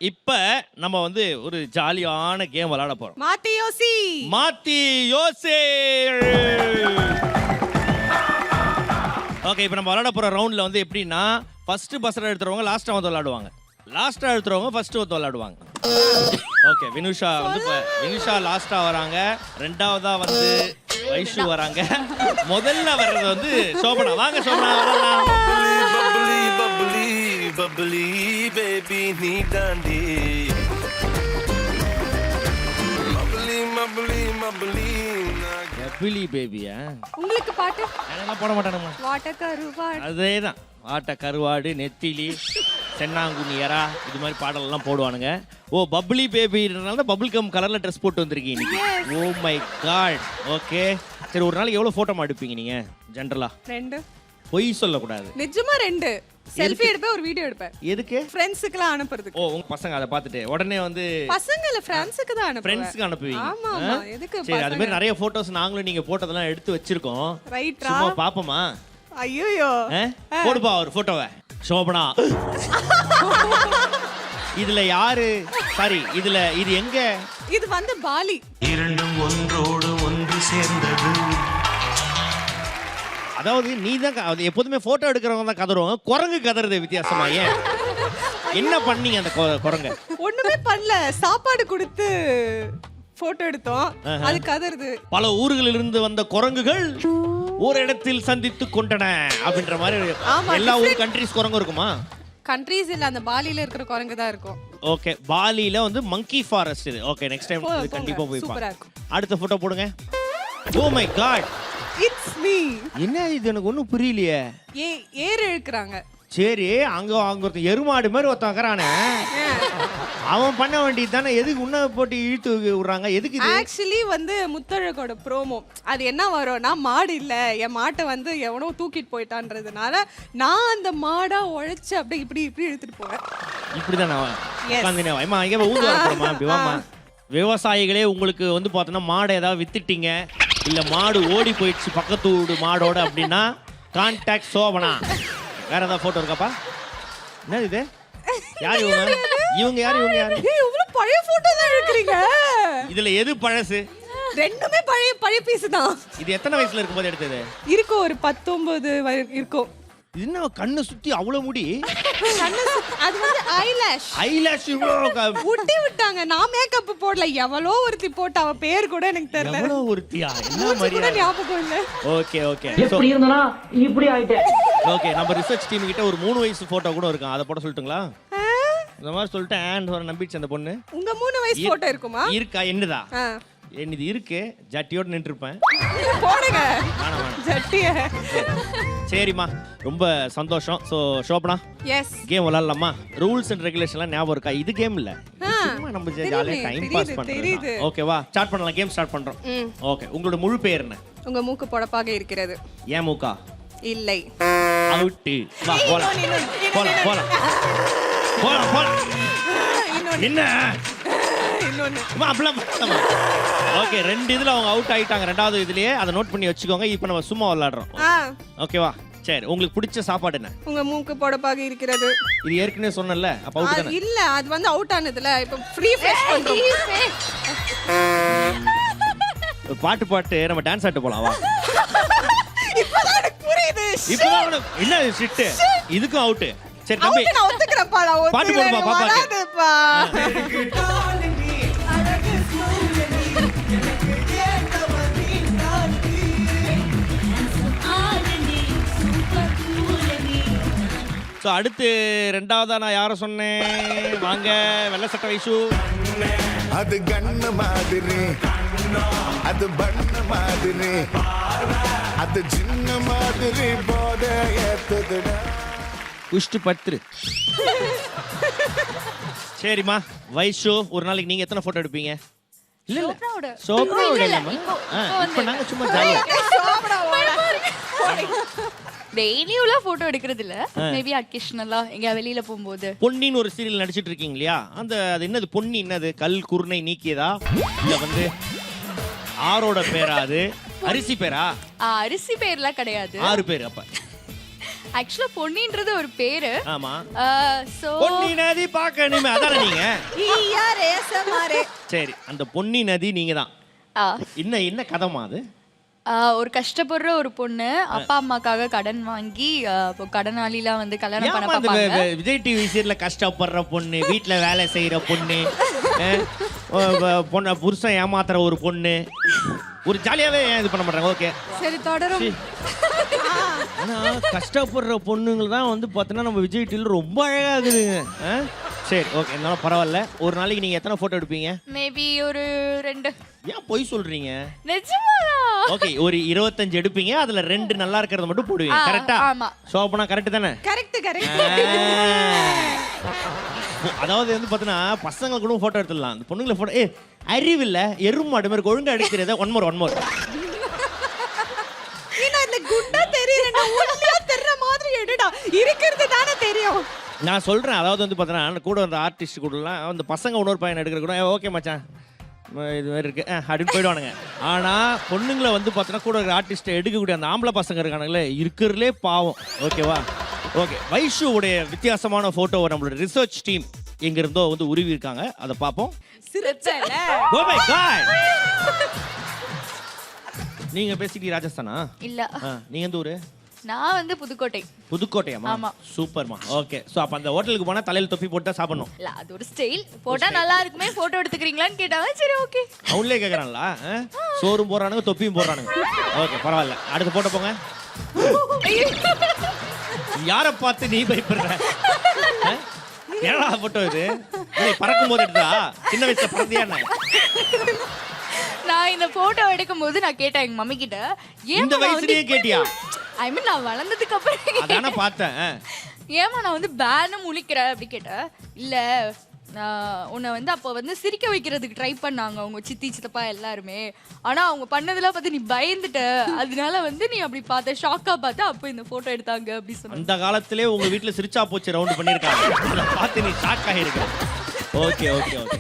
இப்ப நம்ம வந்து ஒரு ஜாலியான கேம் விளையாட போறோம். மாத்தி யோசி. மாத்தி யோசி. ஓகே, இப்போ நம்ம விளையாட போற ரவுண்ட்ல வந்து எப்படின்னா ஃபர்ஸ்ட் பஸ்ஸர் எடுத்துறவங்க லாஸ்டா வந்து விளையாடுவாங்க, லாஸ்டா எடுத்துறவங்க ஃபர்ஸ்ட் வந்து விளையாடுவாங்க. ஓகே, வினுஷா வந்து வினுஷா லாஸ்டா வராங்க, ரெண்டாவதா வந்து வைஷு வராங்க, முதல்ல வர்றது வந்து சோபனா. வாங்க சோபனா வரலாம். Bubbly baby நீ தாண்டி எபிலி பேபியா? உங்களுக்கு பாட்டு அதெல்லாம் போட மாட்டானுமா. வாட்டக்கருவாடு. அதேதான், ஆட்ட கருவாடு, நெத்திலி, சென்னாங்குனியரா, இது மாதிரி பாடலெல்லாம் போடுவானுங்க. ஓ, பப்ளி பேபினால தான் பபிள் கம் கலர்ல ட்ரெஸ் போட்டு வந்திருக்கீங்க இன்னைக்கு. ஓ மை காட். ஓகே, சரி, ஒரு நாளைக்கு எவ்வளவு போட்டோ எடுப்பீங்க நீங்க ஜெனரலா? 2. பொய் சொல்லக்கூடாது. நிஜமா 2. செல்ஃபி எடுப்பேன், ஒரு வீடியோ எடுப்பேன். எதுக்கு? ஃப்ரெண்ட்ஸ்க்குலாம் அனுப்புறதுக்கு. ஓ, உங்க பசங்க அதை பார்த்துட்டு உடனே வந்து பசங்க இல்ல ஃப்ரெண்ட்ஸ்க்கு தான் அனுப்புவேன். ஃப்ரெண்ட்ஸ்க்கு அனுப்புவீங்க. ஆமா ஆமா, எதுக்கு? சரி, அது மாதிரி நிறைய போட்டோஸ் நாங்களும் நீங்க போட்டதெல்லாம் எடுத்து வச்சிருக்கோம். ரைட்ரா. சும்மா பாப்போமா? ஐயோ, போடுப்பா ஒரு போட்டோவை. சோபனா இதுல யாரு? சாரி, இது எங்க? இது வந்து பாலி. இரண்டும் ஒன்றோடு ஒன்று சேர்ந்தது. அதாவது நீ தான் எப்போதுமே போட்டோ எடுக்கிறவங்க தான் கதறுவாங்க, குரங்கு கதறது வித்தியாசமா. ஏன், என்ன பண்ணீங்க அந்த குரங்க? ஒண்ணுமே பண்ணல, சாப்பாடு கொடுத்து போட்டோ எடுத்தோம், அது கதறுது. பல ஊர்களில் இருந்து வந்த குரங்குகள் ஒரு இடத்தில் சந்தித்து கொண்டன அப்படின்ற மாதிரி. எல்லா ஊர் கண்ட்ரிஸ் குரங்கு இருக்குமா? கண்ட்ரீஸ் இல்ல, அந்த பாலில இருக்கிற குரங்கு தான் இருக்கும். ஓகே, பாலில வந்து மங்கி ஃபாரஸ்ட் இது. ஓகே, நெக்ஸ்ட் டைம் இது கண்டிப்பா போய் சூப்பரா பாருங்க. இருக்கும். அடுத்த போட்டோ போடுங்க. Oh my god, it's me. என்ன இது, எனக்கு ஒன்றும் புரியலையே. ஏர் இழுக்குறாங்க. சரி, அங்க ஒருத்தன் எருமாடு மாதிரி ஒருத்தன் இருக்கிறானே, அவன் பண்ண வேண்டியது தானே. எதுக்கு உன்ன போட்டு இழுத்து விடுறாங்க? எதுக்கு இது? ஆக்சுவலி வந்து முத்தழகோட ப்ரோமோ அது என்ன வரும்னா, மாடு இல்ல, என் மாட்டை வந்து எவனோ தூக்கிட்டு போயிட்டான்றதுனால நான் அந்த மாடா உழைச்சு அப்படியே இப்படி இப்படி எடுத்துட்டு போவேன். இப்படிதான் ஊதுவாமா. விவசாயிகளே, உங்களுக்கு வந்து பார்த்தோன்னா மாடை ஏதாவது வித்துட்டீங்க, இல்ல மாடு ஓடி போயிடுச்சு பக்கத்து வீடு மாடோட அப்படின்னா கான்டாக்ட் சோபனா. வேற ஏதாவது போட்டோ இருக்காப்பா? என்ன இது? யார் இவங்க? இவங்க யாரு? இவங்க யாரு? இவ்வளவு பழைய போட்டோ தான் எடுக்கிறீங்க. இதுல எது பழசு? ரெண்டுமே பழைய பீஸ் தான். இது எத்தனை வயசுல இருக்கும்போது எடுத்தது? இருக்கும், ஒரு 19 இருக்கும். என்ன கண்ணு சுத்தி அவ்வளவு முடி? அது வந்து ஐலாஷ். ஐலாஷ் ஊட்டி விட்டாங்க. நான் மேக்கப் போடல, எவ்வளோ ஒருத்தி போட்ட, அவ பேர் கூட எனக்கு தெரியல. எவ்வளோ ஒருத்தியா? என்ன மாதிரி ஞாபகம் இல்ல. ஓகே ஓகே, எப்படி இருந்தானா இப்படி ஆயிட்டேன். ஓகே, நம்ம ரிசர்ச் டீம் கிட்ட ஒரு 3 வயசு போட்டோ கூட இருக்கும், அதை போட சொல்லட்டுங்களா? இந்த மாதிரி சொல்லிட்டேன். அண்ட் நம்பிச்சு அந்த பொண்ணு. உங்க 3 வயசு போட்டோ இருக்குமா? இருக்கா? என்னதா? என்னது இருக்கு, ஜட்டியோட நின்றுருப்பேன். போடுங்க ஜட்டிய. சரிம்மா, ரொம்ப சந்தோஷம். ஸோ சோபனா, எஸ், கேம் விளையாடலாமா? ரூல்ஸ் அண்ட் ரெகுலேஷன்லாம் ஞாபகம் இருக்கா? இது கேம் இல்ல, சும்மா நம்ம ஜாலியா டைம் பாஸ் பண்றது. ஓகேவா? ஸ்டார்ட் பண்ணலாம். கேம் ஸ்டார்ட் பண்றோம். ஓகே, உங்களோட முழு பேர் என்ன? உங்க மூக்கு பொடப்பாக இருக்கிறது. ஏன் மூக்கா? இல்லை. அவுட். வா போலாம் போலாம் போலாம் போலாம் போலாம். என்ன ஓகே, 2 இதுல அவங்க அவுட் ஆயிட்டாங்க. 2வது இதுலயே அதை நோட் பண்ணி வச்சுக்கோங்க. இப்போ நம்ம சும்மா விளையாடுறோம். ஓகேவா? சரி, உங்களுக்கு பிடிச்ச சாப்பாடு என்ன? உங்க மூக்கு பொடப்பாக இருக்கிறது. இது ஏற்கனவே சொன்னல, அப்ப அவுட் தானே? இல்ல, அது வந்து அவுட் ஆனதுல. இப்போ ஃப்ரீ ஃபேஸ் பண்றோம். பாட்டு நம்ம டான்ஸ் ஆட்டு போலாம். வா, இப்பதான் எனக்கு புரியுது. இப்பதான் என்ன ஷிட், இதுக்கும் அவுட். சரி தம்பி, நான் ஒத்துக்கறப்பா. நான் பாட்டு போடுப்பா பாப்பாக்கு. வராதுப்பா. ஸோ அடுத்து 2வதா நான் யாரை சொன்னேன்? வாங்க, வெள்ளை சட்டை வைஷு. அது கண்ண மாதிரி, அது பண்ண மாதிரி, அது சின்ன மாதிரி போத ஏத்துதுடா. குஷ்டு பத்ரு. சரிம்மா, வைஷு, ஒரு நாளைக்கு நீங்க எத்தனை போட்டோ எடுப்பீங்க? இல்ல இல்ல, சோப்ராவோட இல்லம்மா. இப்போ நாங்க சும்மா ஜாலியா டெய்லியும்ல போட்டோ எடுக்கிறது இல்ல, மேபி அக்கேஷனலா எங்க வெளியில போகும்போது. பொன்னின்னு ஒரு சீரியல் நடிச்சிட்டு இருக்கீங்க இல்லையா? அது என்னது பொன்னி? என்னது கல் குருணை நீக்கியதா இல்ல வந்து ஆரோட பேரா? அது அரிசி பேரா? அரிசி பேர்லாம் கிடையாது. 6 பேர். அப்ப ஆக்சுவலா பொன்னின்றது ஒரு பேரு ஆமா சோ பொன்னி நதி பார்க்கணுமே அதானே நீங்க ஈயா ரேசமாரே. சரி அந்த பொன்னி நதி நீங்க தான் என்ன கதமா அது ஒரு கஷ்டப்படுற ஒரு பொண்ணு அப்பா அம்மாக்காக கடன் வாங்கி இப்போ கடனாளிலாம் வந்து கல்யாணம் பண்ண ஏம்மா அந்த பார்ப்பாங்க. விஜய் டிவி சீரியல்ல கஷ்டப்படுற பொண்ணு வீட்ல வேலை செய்யற பொண்ணு பொண்ணு புருஷன் ஏமாத்துற ஒரு பொண்ணு ஒரு ஜாலியாவே ஏன் இது பண்ண மாட்டாங்க ஓகே சரி தொடரும். ஆனா கஷ்டப்படுற பொண்ணுங்க தான் வந்து பார்த்தீங்கன்னா நம்ம விஜய் டிவில ரொம்ப அழகா இருக்குதுங்க சரி ஓகே இருந்தாலும் பரவாயில்ல ஒரு நாளைக்கு நீங்க எத்தனை போட்டோ எடுப்பீங்க மேபி ஒரு 2 ஏன் பொய் சொல்றீங்க நிஜமாடா ஓகே ஒரு 25 எடுப்பீங்க அதுல 2 நல்லா இருக்கிறத மட்டும் போடுவீங்க கரெக்டா ஆமா. சோபனா கரெக்ட் தானே கரெக்ட் கரெக்ட். அதாவது வந்து பார்த்தீங்கன்னா பசங்க கூட போட்டோ எடுத்துடலாம் அந்த பொண்ணுங்களை போட்டோ அறிவு இல்ல எருமாடு மாதிரி ஒழுங்கா அடிக்கிறத ஒன் மோர் நீ அதுல குண்டா தெரியறடா உள்ளியா தெரியற மாதிரி எடுடா இருக்குறது தானே தெரியும். நான் சொல்றேன் அதாவது வந்து பார்த்தீங்கன்னா கூட அந்த ஆர்டிஸ்ட் கூடலாம் அந்த பசங்க இன்னொரு பையன் எடுக்கிற கூட ஓகே மச்சான் இது மாதிரி இருக்கு அப்படின்னு போயிடுவானுங்க ஆனா பொண்ணுங்களை வந்து பார்த்தீங்கன்னா கூட இருக்கிற ஆர்டிஸ்ட்டை எடுக்கக்கூடிய அந்த ஆம்பளை பசங்க இருக்கானுங்களே இருக்கிறதுலே பாவம் ஓகேவா ஓகே வைஷுவுடைய வித்தியாசமான போட்டோவை நம்மளோட ரிசர்ச் டீம் எங்க இருந்தோ வந்து உருவி இருக்காங்க அதை பார்ப்போம் சிரிச்சல. Oh my God! நீங்க பேசிட்டு ராஜஸ்தானா இல்ல நீங்க எந்த ஊரு நான் வந்து புதுக்கோட்டை. புதுக்கோட்டையாமா ஆமா. சூப்பர்மா ஓகே சோ அப்ப அந்த ஹோட்டலுக்கு போனா தலையில தொப்பி போட்டு சாப்பிடணும் இல்ல அது ஒரு ஸ்டைல் போட்டா நல்லா இருக்குமே போட்டோ எடுத்துக்கிறீங்களான்னு கேட்டாங்க சரி ஓகே. அவங்களே கேக்குறாங்களா சோறும் போடுறானுங்க தொப்பியும் போடுறானுங்க ஓகே பரவாயில்ல அடுத்த போட்டோ போங்க யார பார்த்து நீ பயப்படுற ஏடா போட்டோ இது பறக்கும் போது எடுத்தா சின்ன வயசுல பறந்தியா என்ன நான் இந்த போட்டோ எடுக்கும்போது நான் கேட்டேன் எங்க மம்மி கிட்ட இந்த வயசுலயே கேட்டியா ஐ மீன் நான் வளர்ந்ததுக்கு அப்புறம் அதானே பார்த்தேன் ஏமா நான் வந்து பேனு முழிக்கிறேன் அப்படி கேட்டேன் இல்ல உன்னை வந்து அப்போ வந்து சிரிக்க வைக்கிறதுக்கு ட்ரை பண்ணாங்க அவங்க சித்தி சித்தப்பா எல்லாருமே ஆனா அவங்க பண்ணதெல்லாம் பார்த்து நீ பயந்துட்ட அதனால வந்து நீ அப்படி பார்த்த ஷாக்கா பார்த்து அப்போ இந்த போட்டோ எடுத்தாங்க அப்படி சொன்னாங்க. அந்த காலத்திலே உங்க வீட்டுல சிரிச்சா போச்சு ரவுண்ட் பண்ணிருக்காங்க அதை பார்த்து நீ ஷாக் ஆகிருக்க ஓகே ஓகே ஓகே